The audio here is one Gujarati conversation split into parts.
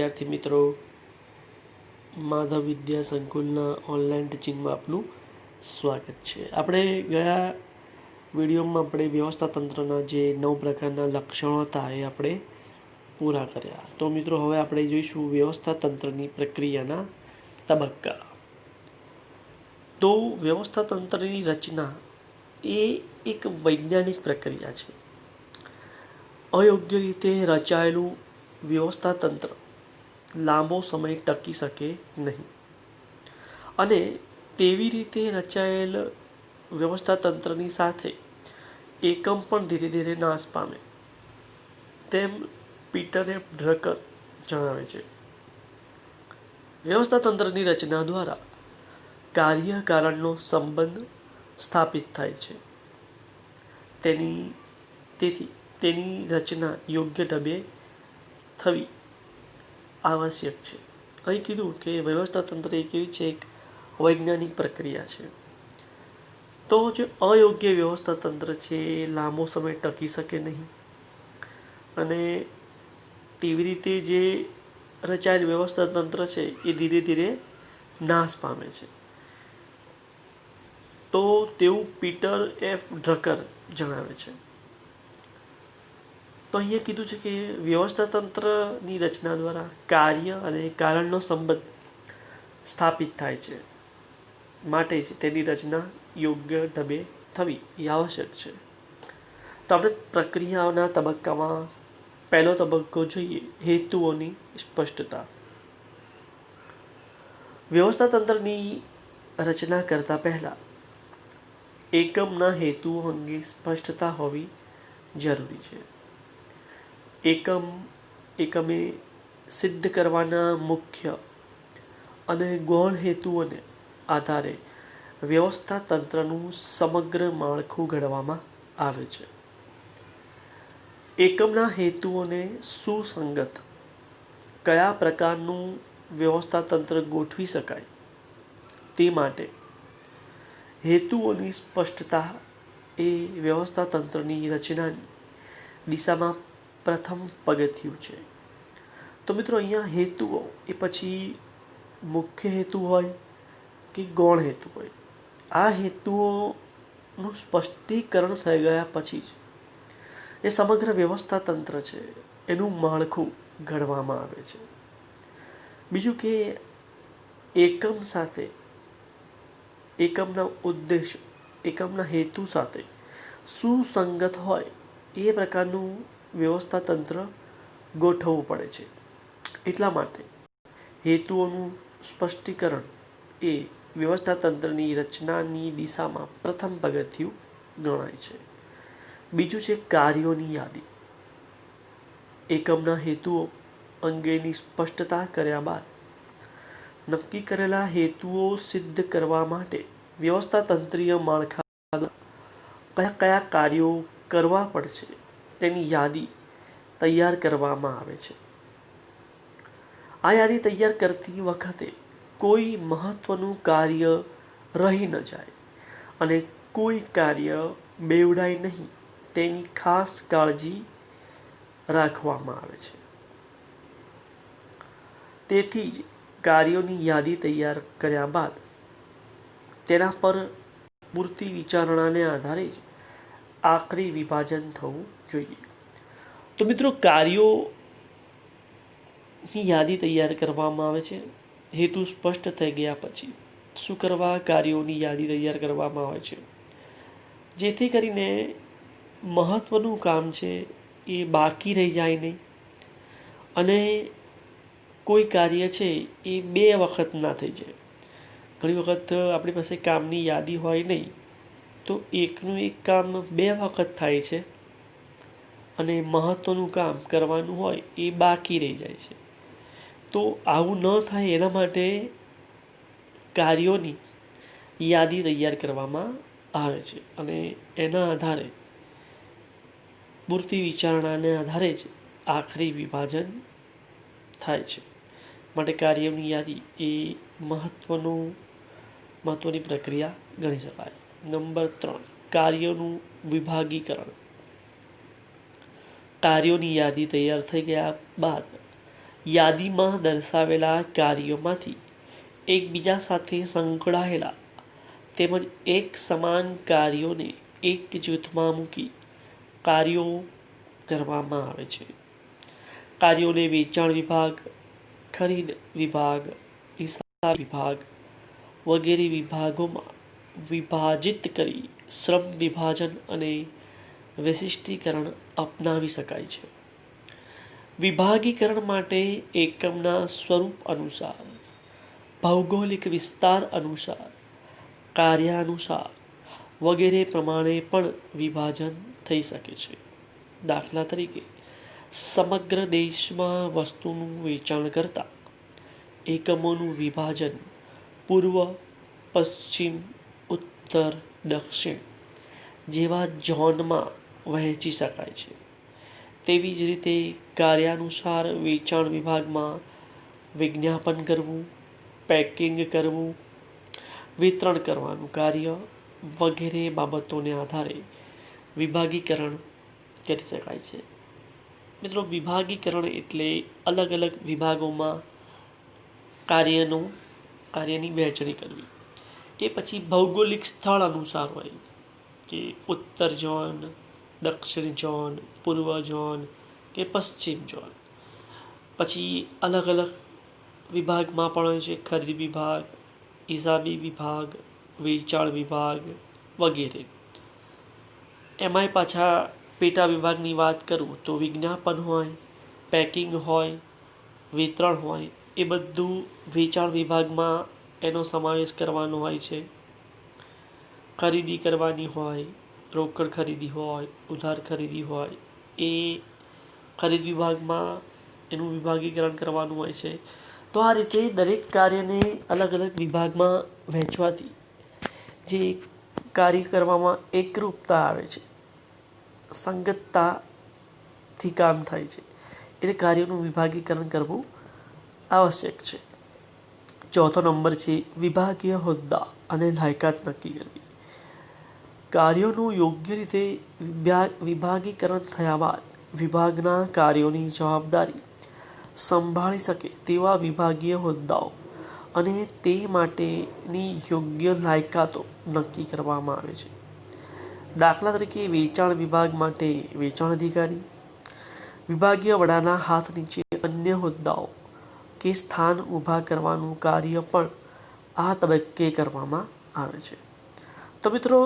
विद्यार्थी मित्रों, माधव विद्या संकुलना ऑनलाइन टीचिंगમાં આપનું સ્વાગત છે। આપણે ગયા વિડીયોમાં આપણે વ્યવસ્થા તંત્રના જે 9 પ્રકારના લક્ષણો હતા એ આપણે પૂરા કર્યા। તો મિત્રો હવે આપણે જોઈશું વ્યવસ્થા તંત્રની પ્રક્રિયાના તબક્કા। તો વ્યવસ્થા તંત્રની રચના એ એક વૈજ્ઞાનિક પ્રક્રિયા છે। અયોગ્ય રીતે રચાયેલું વ્યવસ્થા તંત્ર લાંબો સમય ટકી શકે નહીં અને તેવી રીતે રચાયેલ વ્યવસ્થા તંત્રની સાથે એકમ પણ ધીરે ધીરે નાશ પામે તેમ પીટર એફ ડ્રકર જણાવે છે। વ્યવસ્થા તંત્રની રચના દ્વારા કાર્ય કારણનો સંબંધ સ્થાપિત થાય છે। તેથી તેની રચના યોગ્ય ઢબે થવી આવશ્યક છે। અહીં કીધું કે વ્યવસ્થા તંત્ર એક એવી છે, એક વૈજ્ઞાનિક પ્રક્રિયા છે। તો જે અયોગ્ય વ્યવસ્થા તંત્ર છે એ લાંબો સમય ટકી શકે નહીં અને તેવી રીતે જે રચાયેલ વ્યવસ્થા તંત્ર છે એ ધીરે ધીરે નાશ પામે છે। તો તેવું પીટર એફ ડ્રકર જણાવે છે। તો અહીંયા કીધું છે કે વ્યવસ્થા તંત્રની રચના દ્વારા કાર્ય અને કારણનો સંબંધ સ્થાપિત થાય છે, માટે જ તેની રચના યોગ્ય ઢબે થવી એ આવશ્યક છે। તો આપણે પ્રક્રિયાઓના તબક્કામાં પહેલો તબક્કો જોઈએ, હેતુઓની સ્પષ્ટતા। વ્યવસ્થા તંત્રની રચના કરતા પહેલા એકમના હેતુઓ અંગે સ્પષ્ટતા હોવી જરૂરી છે। એકમે સિદ્ધ કરવાના મુખ્ય અને ગૌણ હેતુઓને આધારે વ્યવસ્થા તંત્રનું સમગ્ર માળખું ઘડવામાં આવે છે। એકમના હેતુઓને સુસંગત કયા પ્રકારનું વ્યવસ્થા તંત્ર ગોઠવી શકાય તે માટે હેતુઓની સ્પષ્ટતા એ વ્યવસ્થા તંત્રની રચનાની દિશામાં પ્રથમ પગથિયું છે। તો મિત્રો અહીંયા હેતુઓ એ પછી મુખ્ય હેતુ હોય કે ગૌણ હેતુ હોય, આ હેતુઓનું સ્પષ્ટીકરણ થઈ ગયા પછી જ એ સમગ્ર વ્યવસ્થા તંત્ર છે એનું માળખું ઘડવામાં આવે છે। બીજું કે એકમ સાથે એકમના ઉદ્દેશ એકમના હેતુ સાથે સુસંગત હોય એ પ્રકારનું વ્યવસ્થા તંત્ર ગોઠવવું પડે છે। એટલા માટે હેતુઓનું સ્પષ્ટીકરણ એ વ્યવસ્થા તંત્રની રચનાની દિશામાં પ્રથમ પગથિયું ગણાય છે। બીજું છે કાર્યોની યાદી। એકમના હેતુઓ અંગેની સ્પષ્ટતા કર્યા બાદ નક્કી કરેલા હેતુઓ સિદ્ધ કરવા માટે વ્યવસ્થા તંત્રીય માળખા કયા કયા કાર્યો કરવા પડશે તેની યાદી તૈયાર કરવામાં આવે છે। આ યાદી તૈયાર કરતી વખતે કોઈ મહત્વનું કાર્ય રહી ન જાય અને કોઈ કાર્ય બેવડાય નહીં તેની ખાસ કાળજી રાખવામાં આવે છે। તેથી જ કાર્યોની યાદી તૈયાર કર્યા બાદ તેના પર પૂરતી વિચારણાને આધારે જ આખરી વિભાજન થવું જોઈએ। તો મિત્રો કાર્યોની યાદી તૈયાર કરવામાં આવે છે। હેતુ સ્પષ્ટ થઈ ગયા પછી શું કરવા? કાર્યોની યાદી તૈયાર કરવામાં આવે છે, જેથી કરીને મહત્વનું કામ છે એ બાકી રહી જાય નહીં અને કોઈ કાર્ય છે એ બે વખત ના થઈ જાય। ઘણી વખત આપણી પાસે કામની યાદી હોય નહીં તો એકનું એક કામ બે વખત થાય છે અને મહત્વનું કામ કરવાનું હોય એ બાકી રહી જાય છે। તો આવું ન થાય એના માટે કાર્યોની યાદી તૈયાર કરવામાં આવે છે અને એના આધારે પૂરતી વિચારણાને આધારે જ આખરી વિભાજન થાય છે। માટે કાર્યોની યાદી એ મહત્વની પ્રક્રિયા ગણી શકાય। નંબર 3, કાર્યોનું વિભાગીકરણ। કાર્યોની યાદી તૈયાર થઈ ગયા બાદ યાદીમાં દર્શાવેલા કાર્યોમાંથી એકબીજા સાથે સંકળાયેલા તેમજ એક સમાન કાર્યોને એક જૂથમાં મૂકી કાર્યો કરવામાં આવે છે. કાર્યોને વેચાણ વિભાગ, ખરીદ વિભાગ, હિસાબ વિભાગ વગેરે વિભાગોમાં વિભાજિત કરી શ્રમ વિભાજન અને વિશિષ્ટીકરણ અપનાવી શકાય છે. વિભાગીકરણ માટે એકમના સ્વરૂપ અનુસાર, ભૌગોલિક વિસ્તાર અનુસાર, કાર્યાનુસાર વગેરે પ્રમાણે પણ વિભાજન થઈ શકે છે. દાખલા તરીકે, સમગ્ર દેશમાં વસ્તુનું વેચાણ કરતા એકમોનું વિભાજન પૂર્વ, પશ્ચિમ, ઉત્તર, દક્ષિણ જેવા ઝોનમાં વહેંચી શકાય છે. તેવી જ રીતે કાર્યાનુસાર વેચાણ વિભાગમાં વિજ્ઞાપન કરવું, પેકિંગ કરવું, વિતરણ કરવાનું કાર્ય વગેરે બાબતોને આધારે વિભાગીકરણ કરી શકાય છે. મિત્રો, વિભાગીકરણ એટલે અલગ અલગ વિભાગોમાં કાર્યની વહેંચણી કરવી. એ પછી ભૌગોલિક સ્થળ અનુસાર હોય કે ઉત્તર ઝોન, દક્ષિણ ઝોન, પૂર્વ ઝોન કે પશ્ચિમ ઝોન. પછી અલગ અલગ વિભાગમાં પણ હોય છે ખરીદ વિભાગ, હિસાબી વિભાગ, વેચાણ વિભાગ વગેરે. એમાંય પાછા પેટા વિભાગની વાત કરું તો વિજ્ઞાપન હોય, પેકિંગ હોય, વિતરણ હોય, એ બધું વેચાણ વિભાગમાં એનો સમાવેશ કરવાનો હોય છે. ખરીદી કરવાની હોય, રોકડ ખરીદી હોય, ઉધાર ખરીદી હોય, એ ખરીદ વિભાગમાં એનું વિભાગીકરણ કરવાનું હોય છે. તો આ રીતે દરેક કાર્યને અલગ અલગ વિભાગમાં વહેંચવાથી જે કાર્ય કરવામાં એકરૂપતા આવે છે, સંગતતાથી કામ થાય છે, એટલે કાર્યોનું વિભાગીકરણ કરવું આવશ્યક છે. ચોથો નંબર છે વિભાગીય હોદ્દા અને લાયકાત નક્કી કરવી. કાર્યોનું યોગ્ય રીતે વિભાગીકરણ થયા બાદ વિભાગના કાર્યોની જવાબદારી સંભાળી શકે તેવા વિભાગીય હોદ્દાઓ અને તે માટેની યોગ્ય લાયકાતો નક્કી કરવામાં આવે છે. દાખલા તરીકે, વેચાણ વિભાગ માટે વેચાણ અધિકારી, વિભાગીય વડાના હાથ નીચે અન્ય હોદ્દાઓ કે સ્થાન ઊભા કરવાનું કાર્ય પણ આ તબક્કે કરવામાં આવે છે. તો મિત્રો,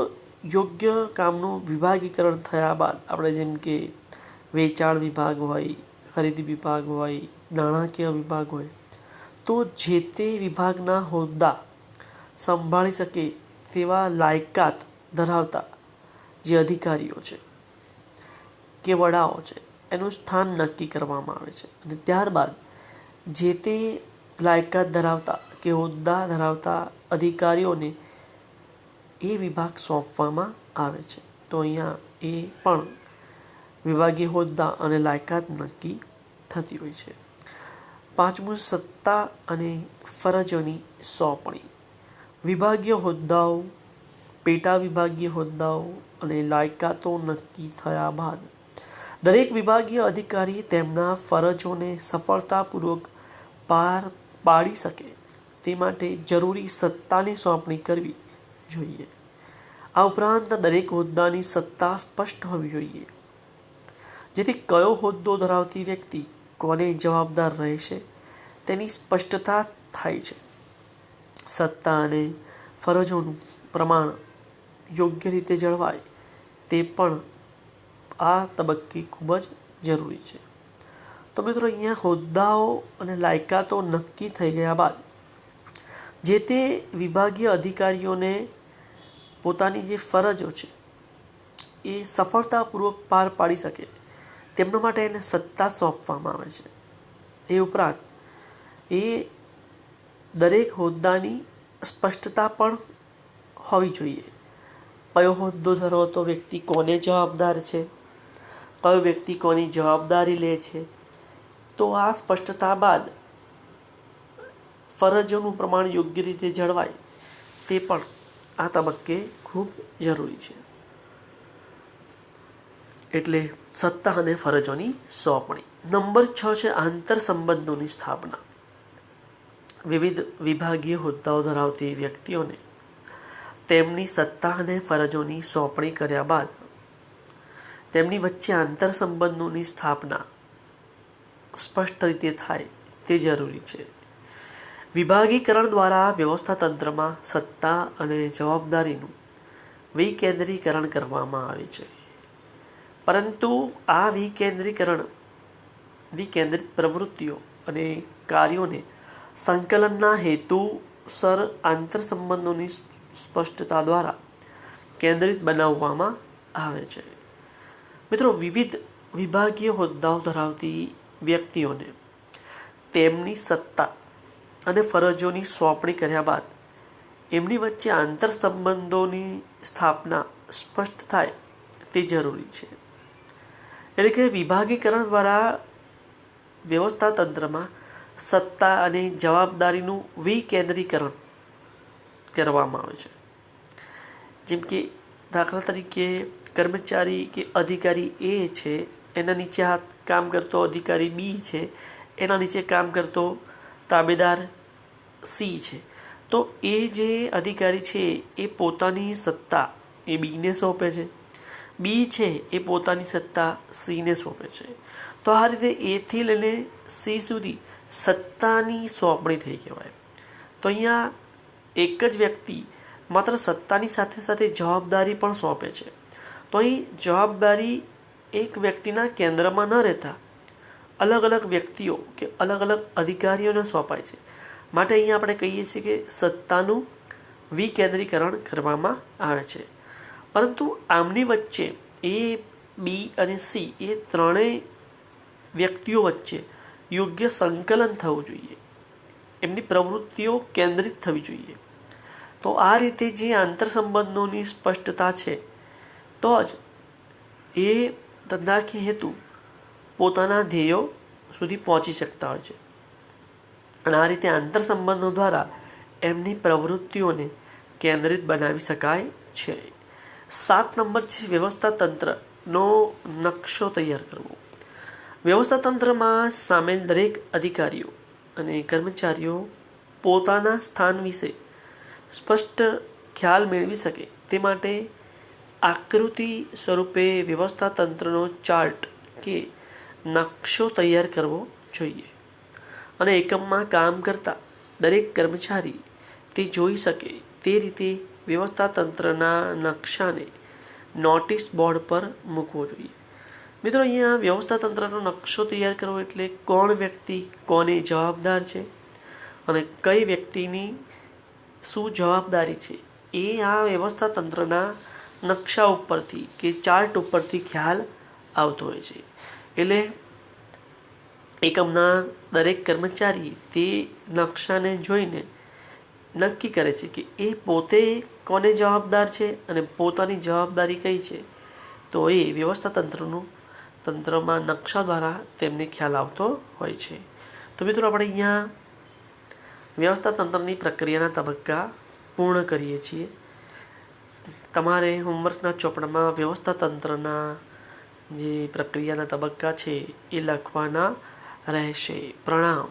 યોગ્ય કામનું વિભાગીકરણ થયા બાદ આપણે જેમ કે વેચાણ વિભાગ હોય, ખરીદ વિભાગ હોય, નાણાકીય વિભાગ હોય, તો જે તે વિભાગના હોદ્દા સંભાળી શકે તેવા લાયકાત ધરાવતા જે અધિકારીઓ છે કે વડાઓ છે એનું સ્થાન નક્કી કરવામાં આવે છે. અને ત્યારબાદ જે તે લાયકાત ધરાવતા કે હોદ્દા ધરાવતા અધિકારીઓને એ વિભાગ સોંપવામાં આવે છે. તો અહીંયા એ પણ વિભાગીય હોદ્દા અને લાયકાત નક્કી થતી હોય છે. પાંચમું, સત્તા અને ફરજોની સોંપણી. વિભાગીય હોદ્દાઓ, પેટા વિભાગીય હોદ્દાઓ અને લાયકાતો નક્કી થયા બાદ દરેક વિભાગીય અધિકારી તેમના ફરજોને સફળતાપૂર્વક પાર પાડી શકે તે માટે જરૂરી સત્તાની સોંપણી કરવી જોઈએ. આ ઉપરાંત દરેક હોદ્દાની સત્તા સ્પષ્ટ હોવી જોઈએ, જેથી કયો હોદ્દો ધરાવતી વ્યક્તિ કોને જવાબદાર રહેશે તેની સ્પષ્ટતા થાય છે. સત્તા અને ફરજોનું પ્રમાણ યોગ્ય રીતે જળવાય તે પણ આ તબક્કે ખૂબ જ જરૂરી છે. તો મિત્રો, અહીંયા હોદ્દાઓ અને લાયકાતો નક્કી થઈ ગયા બાદ જે તે વિભાગીય અધિકારીઓને પોતાની જે ફરજો છે એ સફળતાપૂર્વક પાર પાડી શકે તેમના માટે એને સત્તા સોંપવામાં આવે છે. એ ઉપરાંત એ દરેક હોદ્દાની સ્પષ્ટતા પણ હોવી જોઈએ. કયો હોદ્દો ધરાવતો વ્યક્તિ કોને જવાબદાર છે, કયો વ્યક્તિ કોની જવાબદારી લે છે. તો આ સ્પષ્ટતા બાદ ફરજોનું પ્રમાણ યોગ્ય રીતે જળવાય તે પણ આ તબક્કે ખૂબ જરૂરી છે. એટલે સત્તા અને ફરજોની સોંપણી. નંબર 6 છે આંતર સંબંધોની સ્થાપના. વિવિધ વિભાગીય હોદ્દાઓ ધરાવતી વ્યક્તિઓને તેમની સત્તા અને ફરજોની સોંપણી કર્યા બાદ તેમની વચ્ચે આંતર સંબંધોની સ્થાપના સ્પષ્ટ રીતે થાય તે જરૂરી છે. વિભાગીકરણ દ્વારા વ્યવસ્થા તંત્રમાં સત્તા અને જવાબદારીનું વિકેન્દ્રીકરણ કરવામાં આવે છે. પરંતુ આ વિકેન્દ્રિત પ્રવૃત્તિઓ અને કાર્યોને સંકલનના હેતુસર આંતર સંબંધોની સ્પષ્ટતા દ્વારા કેન્દ્રિત બનાવવામાં આવે છે. મિત્રો, વિવિધ વિભાગીય હોદ્દાઓ ધરાવતી વ્યક્તિઓને તેમની સત્તા અને ફરજોની સોંપણી કર્યા બાદ એમની વચ્ચે આંતર સંબંધોની સ્થાપના સ્પષ્ટ થાય તે જરૂરી છે. એટલે કે વિભાગીકરણ દ્વારા વ્યવસ્થા તંત્રમાં સત્તા અને જવાબદારીનું વિકેન્દ્રીકરણ કરવામાં આવે છે. જેમ કે દાખલા તરીકે કર્મચારી કે અધિકારી એ છે, એના નીચે કામ કરતો અધિકારી બી છે, એના નીચે કામ કરતો તાબેદાર સી છે. તો એ જે અધિકારી છે એ પોતાની સત્તા એ બીને સોંપે છે, બી છે એ પોતાની સત્તા સીને સોંપે છે. તો આ રીતે એથી લઈને સી સુધી સત્તાની સોંપણી થઈ કહેવાય. તો અહીંયા એક જ વ્યક્તિ માત્ર સત્તાની સાથે સાથે જવાબદારી પણ સોંપે છે. તો અહીં જવાબદારી એક વ્યક્તિના કેન્દ્રમાં ન રહેતા અલગ અલગ વ્યક્તિઓ કે અલગ અલગ અધિકારીઓને સોંપાય છે. માટે અહીંયા આપણે કહીએ છીએ કે સત્તાનું વિકેન્દ્રીકરણ કરવામાં આવે છે. પરંતુ આમની વચ્ચે એ, બી અને સી એ ત્રણેય વ્યક્તિઓ વચ્ચે યોગ્ય સંકલન થવું જોઈએ. એમની પ્રવૃત્તિઓ કેન્દ્રિત થવી જોઈએ. તો આ રીતે જે આંતર સંબંધોની સ્પષ્ટતા છે તો જ એ ધંધાકીય હેતુ પોતાના ધ્યેયો સુધી પહોંચી શકતા હોય છે. અને આ રીતે આંતર સંબંધો દ્વારા એમની પ્રવૃત્તિઓને કેન્દ્રિત બનાવી શકાય છે. 7 નંબર છે વ્યવસ્થા તંત્રનો નકશો તૈયાર કરવો. વ્યવસ્થા તંત્રમાં સામેલ દરેક અધિકારીઓ અને કર્મચારીઓ પોતાના સ્થાન વિશે સ્પષ્ટ ખ્યાલ મેળવી શકે તે માટે આકૃતિ સ્વરૂપે વ્યવસ્થા તંત્રનો ચાર્ટ કે નકશો તૈયાર કરવો જોઈએ. અને એકમમાં કામ કરતા દરેક કર્મચારી તે જોઈ શકે તે રીતે વ્યવસ્થા તંત્રના નકશાને નોટિસ બોર્ડ પર મૂકવો જોઈએ. મિત્રો, અહીંયા વ્યવસ્થા તંત્રનો નકશો તૈયાર કરવો એટલે કોણ વ્યક્તિ કોને જવાબદાર છે અને કઈ વ્યક્તિની શું જવાબદારી છે એ આ વ્યવસ્થા તંત્રના નકશા ઉપરથી કે ચાર્ટ ઉપરથી ખ્યાલ આવતો હોય છે. એટલે એકમના દરેક કર્મચારી તે નકશાને જોઈને નક્કી કરે છે કે એ પોતે કોને જવાબદાર છે અને પોતાની જવાબદારી કઈ છે. તો એ વ્યવસ્થા તંત્રમાં નકશા દ્વારા તેમને ખ્યાલ આવતો હોય છે. તો મિત્રો, આપણે અહીંયા વ્યવસ્થા તંત્રની પ્રક્રિયાના તબક્કા પૂર્ણ કરીએ છીએ. તમારે હોમવર્કના ચોપડામાં વ્યવસ્થા તંત્રના જે પ્રક્રિયાના તબક્કા છે એ લખવાના રહેશે. પ્રણામ.